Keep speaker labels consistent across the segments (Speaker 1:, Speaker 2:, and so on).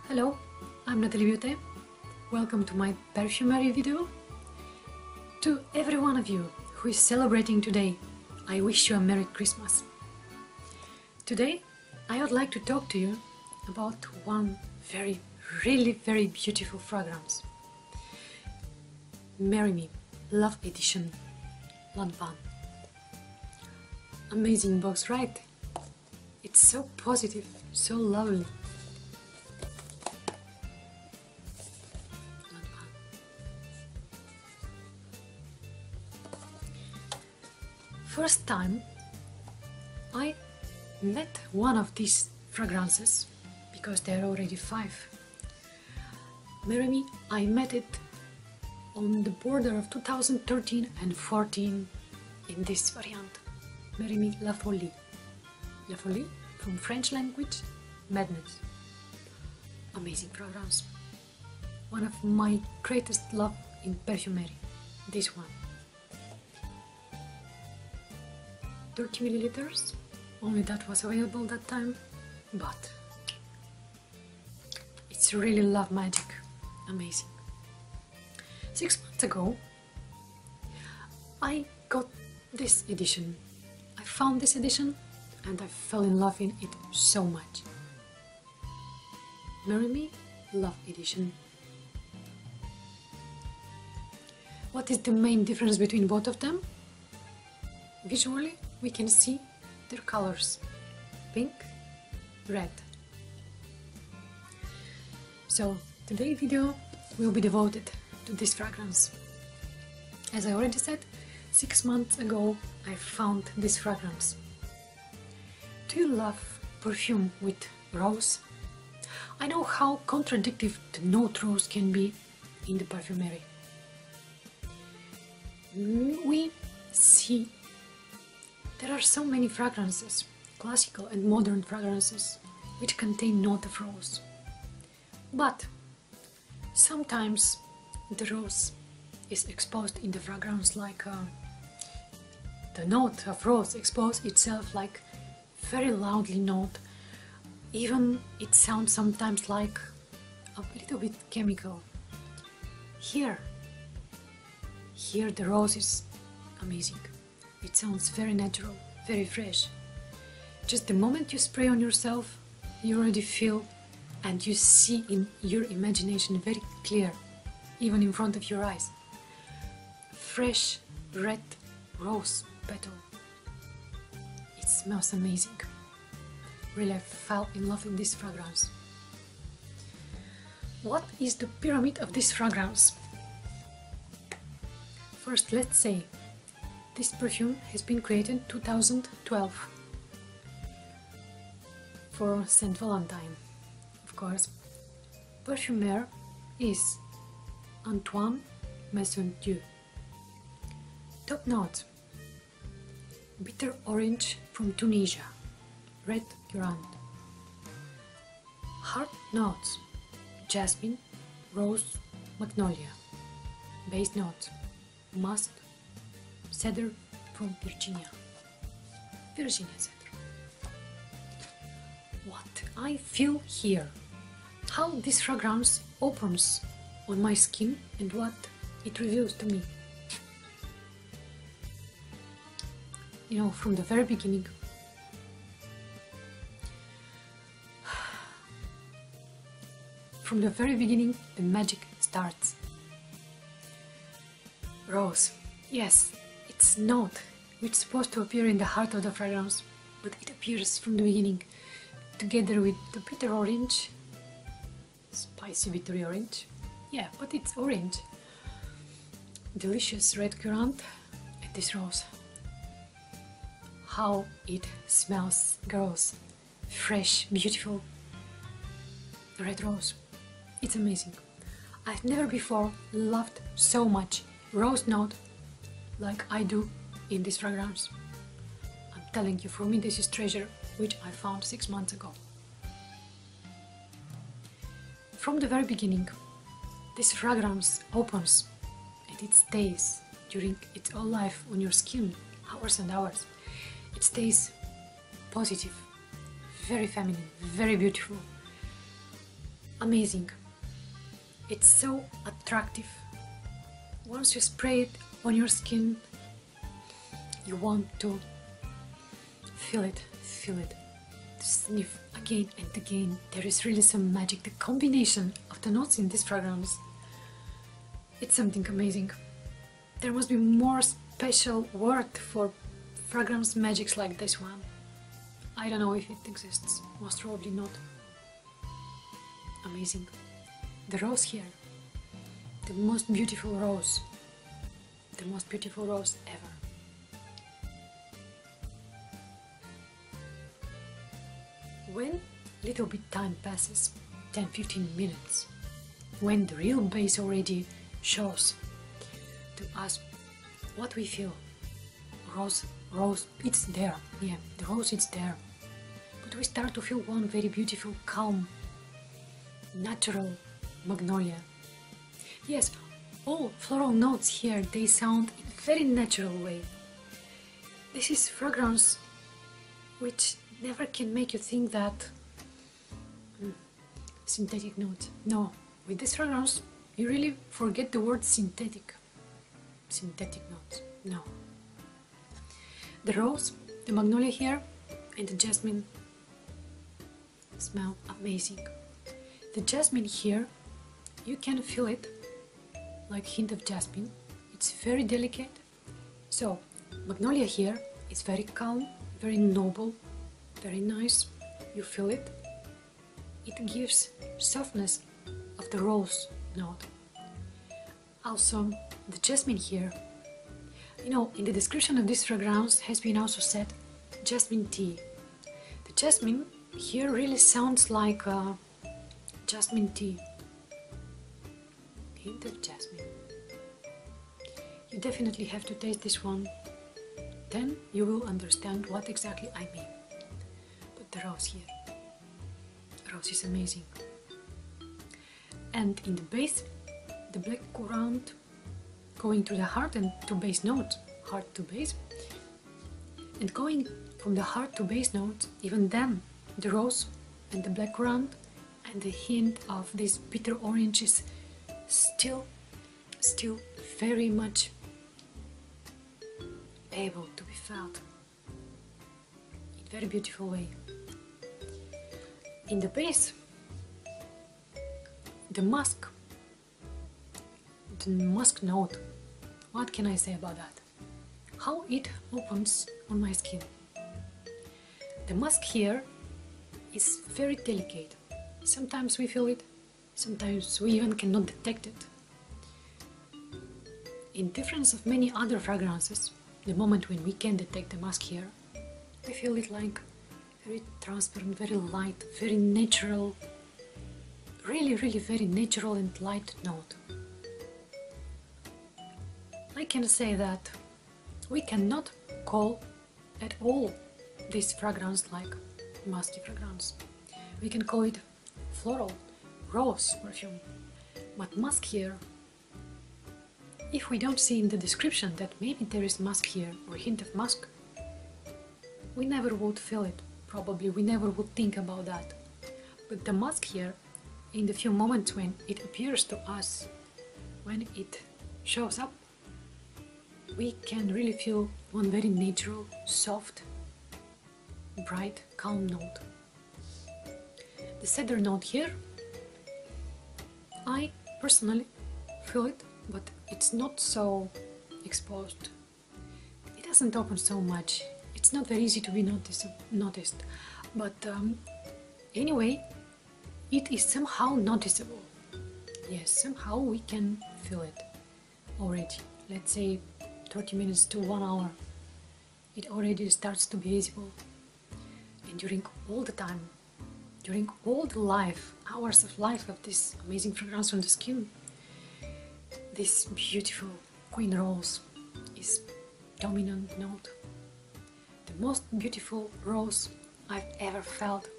Speaker 1: Hello, I'm Natalié Beauté. Welcome to my perfumery video. To every one of you who is celebrating today, I wish you a Merry Christmas. Today, I would like to talk to you about one very beautiful fragrance. Marry Me Love Edition LANVIN. Amazing box, right? It's so positive, so lovely. First time I met one of these fragrances, because there are already 5. Marry Me, I met it on the border of 2013 and 14 in this variant. Marry Me La Folie. La Folie, from French language, madness. Amazing fragrance. One of my greatest love in perfumery, this one. 30 milliliters, only that was available that time, but it's really love magic, amazing. 6 months ago, I got this edition. I found this edition and I fell in love in it so much. Marry Me Love Edition. What is the main difference between both of them? Visually, we can see their colors, pink, red. So today's video will be devoted to this fragrance. As I already said, 6 months ago I found this fragrance. Do you love perfume with rose? I know how contradictory the note rose can be in the perfumery. We see there are so many fragrances, classical and modern fragrances, which contain note of rose. But sometimes the rose is exposed in the fragrance like the note of rose exposes itself like very loudly note. Even it sounds sometimes like a little bit chemical. Here the rose is amazing. It sounds very natural, very fresh. Just the moment you spray on yourself, you already feel and you see in your imagination very clear, even in front of your eyes. Fresh red rose petal. It smells amazing. Really, I fell in love with this fragrance. What is the pyramid of this fragrance? First, let's say this perfume has been created in 2012 for Saint Valentine, of course. Perfumer is Antoine Maison-Dieu. Top notes: bitter orange from Tunisia, red currant. Heart notes: jasmine, rose, magnolia. Base notes: musk, cedar from Virginia cedar. What I feel here, how this fragrance opens on my skin and what it reveals to me. You know, from the very beginning, the magic starts. Rose, yes, it's note which is supposed to appear in the heart of the fragrance, but it appears from the beginning together with the bitter orange, spicy bitter orange. Yeah, but it's orange. Delicious red currant and this rose. How it smells, girls. Fresh, beautiful red rose. It's amazing. I've never before loved so much rose note like I do in this fragrance. I'm telling you, for me this is treasure which I found 6 months ago. From the very beginning, this fragrance opens and it stays during its whole life on your skin, hours and hours. It stays positive, very feminine, very beautiful. amazing. It's so attractive. Once you spray it on your skin, you want to feel it, to sniff again and again. There is really some magic. The combination of the notes in this fragrance, it's something amazing. There must be more special word for fragrance magics like this one. I don't know if it exists, most probably not. Amazing. The rose here, the most beautiful rose ever. When little bit time passes, 10-15 minutes, when the real base already shows to us what we feel, rose, it's there, yeah, the rose is there, but we start to feel one very beautiful, calm, natural magnolia. Yes, all floral notes here, they sound in a very natural way. This is fragrance which never can make you think that synthetic notes. No, with this fragrance you really forget the word synthetic notes. No. The rose, the magnolia here, and the jasmine smell amazing. The jasmine here, you can feel it like hint of jasmine. It's very delicate. So magnolia here is very calm, very noble, very nice. You feel it. It gives softness of the rose note. Also the jasmine here, you know, in the description of this fragrance has been also said jasmine tea. The jasmine here really sounds like jasmine tea. Hint of jasmine. You definitely have to taste this one, then you will understand what exactly I mean. But the rose here, the rose is amazing. And in the base, the black ground going to the heart and to base note, heart to base, and going from the heart to base note, even then the rose and the black ground and the hint of this bitter orange is still very much able to be felt in a very beautiful way. In the base, the musk note, what can I say about that? How it opens on my skin. The musk here is very delicate. Sometimes we feel it, sometimes we even cannot detect it. In difference of many other fragrances, the moment when we can detect the musk here, we feel it like very transparent, very light, very natural, really very natural and light note. I can say that we cannot call at all this fragrance like musky fragrance. We can call it floral, rose perfume, but musk here, if we don't see in the description that maybe there is musk here or hint of musk, we never would feel it. Probably we never would think about that. But the musk here, in the few moments when it appears to us, when it shows up, we can really feel one very natural, soft, bright, calm note. The cedar note here, I personally feel it, but it's not so exposed. It doesn't open so much. It's not very easy to be noticed. But anyway, it is somehow noticeable. Yes, somehow we can feel it already. Let's say 30 minutes to 1 hour. It already starts to be visible. And during all the time, during all the hours of life of this amazing fragrance on the skin, this beautiful queen rose is dominant note. The most beautiful rose I've ever felt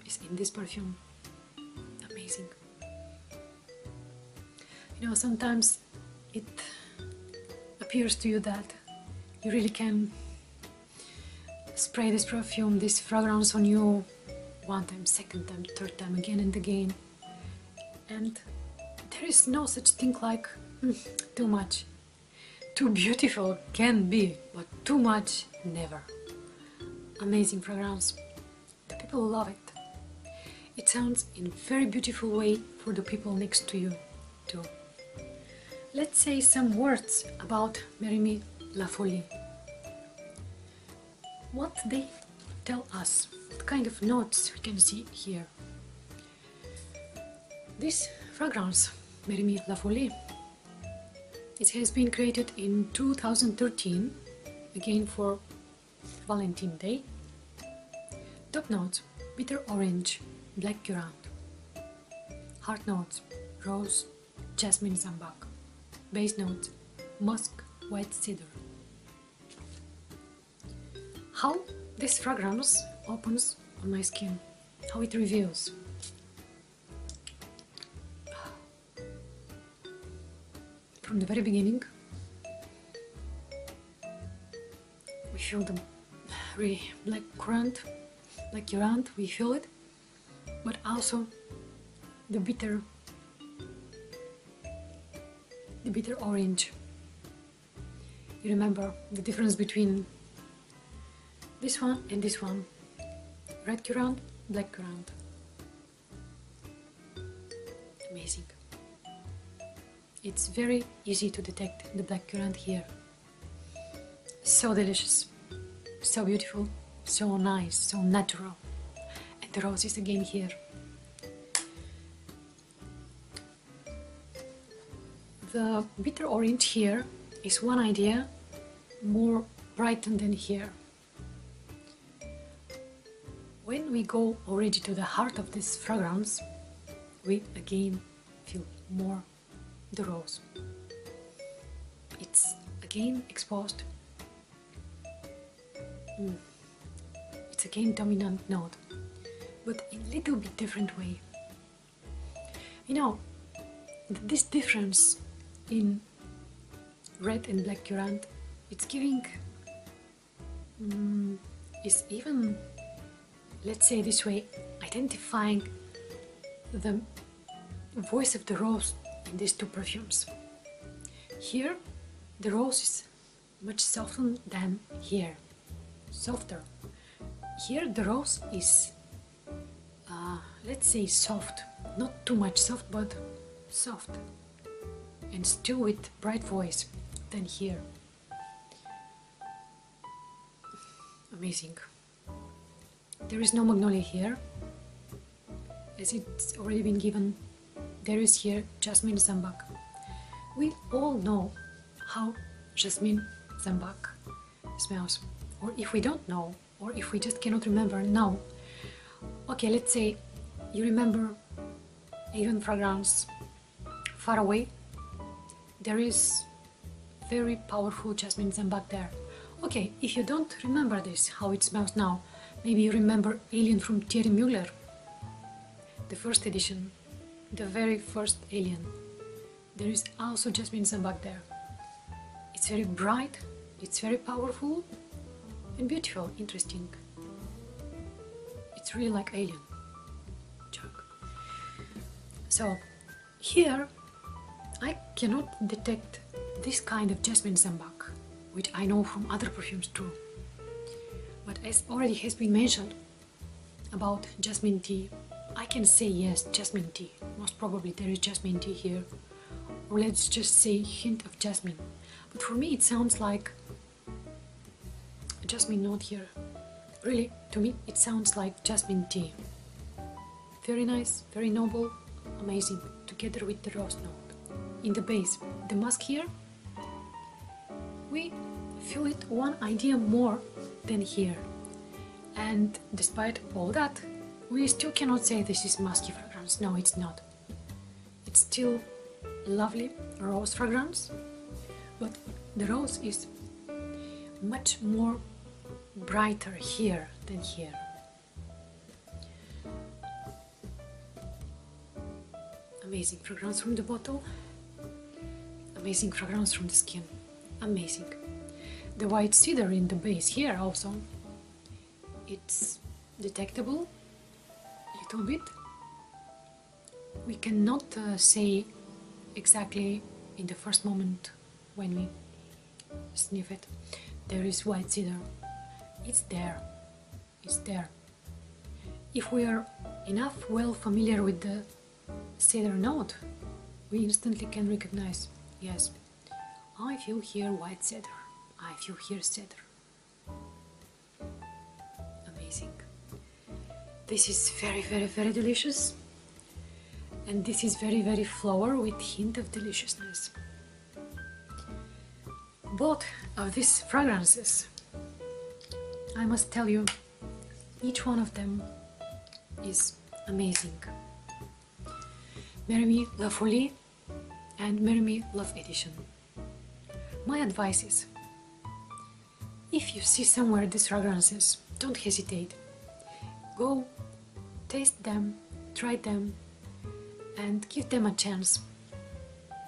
Speaker 1: is in this perfume. Amazing. You know, sometimes it appears to you that you really can spray this perfume, this fragrance on you one time, second time, third time, again and again, And there is no such thing like too much. Too beautiful can be, but too much, never. Amazing fragrance. The people love it. It sounds in a very beautiful way for the people next to you too. Let's say some words about Marry La Folie. What they tell us, what kind of notes we can see here. This fragrance, Marry La Folie, it has been created in 2013, again for Valentine's Day. Top notes, bitter orange, black currant. Heart notes, rose, jasmine, sambac. Base notes, musk, white cedar. How this fragrance opens on my skin, how it reveals. From the very beginning, we feel the really black currant, we feel it, but also the bitter orange. You remember the difference between this one and this one? Red currant, black currant. Amazing. It's very easy to detect the black currant here. So delicious, so beautiful, so nice, so natural. And the rose is again here. The bitter orange here is one idea more brightened than here. When we go already to the heart of this fragrance, we again feel more the rose. It's again exposed. It's again dominant note, but in a little bit different way. You know, this difference in red and black currant, it's giving, is even, let's say this way, identifying the voice of the rose in these two perfumes. Here the rose is much softer than here, softer. Here the rose is, let's say soft, not too much soft, but soft, and still with bright voice than here. Amazing. There is no magnolia here, as it's already been given. There is here jasmine sambac. We all know how jasmine sambac smells, or if we don't know, or if we just cannot remember now. Okay, let's say you remember even fragrance Far Away. There is very powerful jasmine sambac there. Okay, if you don't remember this, how it smells now, maybe you remember Alien from Thierry Mugler, the first edition, the very first Alien. There is also jasmine sambac there. It's very bright, it's very powerful and beautiful, interesting. It's really like Alien. Joke. So here I cannot detect this kind of jasmine sambac, which I know from other perfumes too. But as already has been mentioned about jasmine tea, I can say yes, jasmine tea. Most probably there is jasmine tea here, or let's just say hint of jasmine. But for me it sounds like a jasmine note here. Really, to me it sounds like jasmine tea. Very nice, very noble, amazing, together with the rose note. In the base, the musk here, we feel it one idea more than here. And despite all that, we still cannot say this is musky fragrance. No, it's not. It's still lovely rose fragrance, but the rose is much more brighter here than here. Amazing fragrance from the bottle, amazing fragrance from the skin, amazing. The white cedar in the base here also, it's detectable a little bit, We cannot say exactly in the first moment when we sniff it, there is white cedar. It's there. It's there. If we are enough well familiar with the cedar note, we instantly can recognize, yes, I feel here white cedar. I feel here cedar. Amazing. This is very, very, very delicious. And this is very, very flower with hint of deliciousness. Both of these fragrances, I must tell you, each one of them is amazing. Marry Me La Folie and Marry Me Love Edition. My advice is, if you see somewhere these fragrances, don't hesitate. Go, taste them, try them, and give them a chance.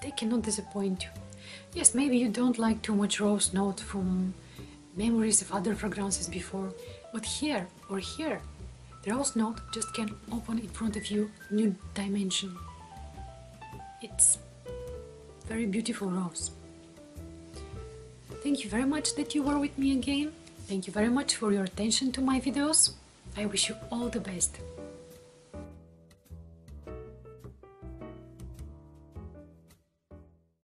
Speaker 1: They cannot disappoint you. Yes, maybe you don't like too much rose note from memories of other fragrances before, but here or here, the rose note just can open in front of you new dimension. It's very beautiful rose. Thank you very much that you were with me again. Thank you very much for your attention to my videos. I wish you all the best.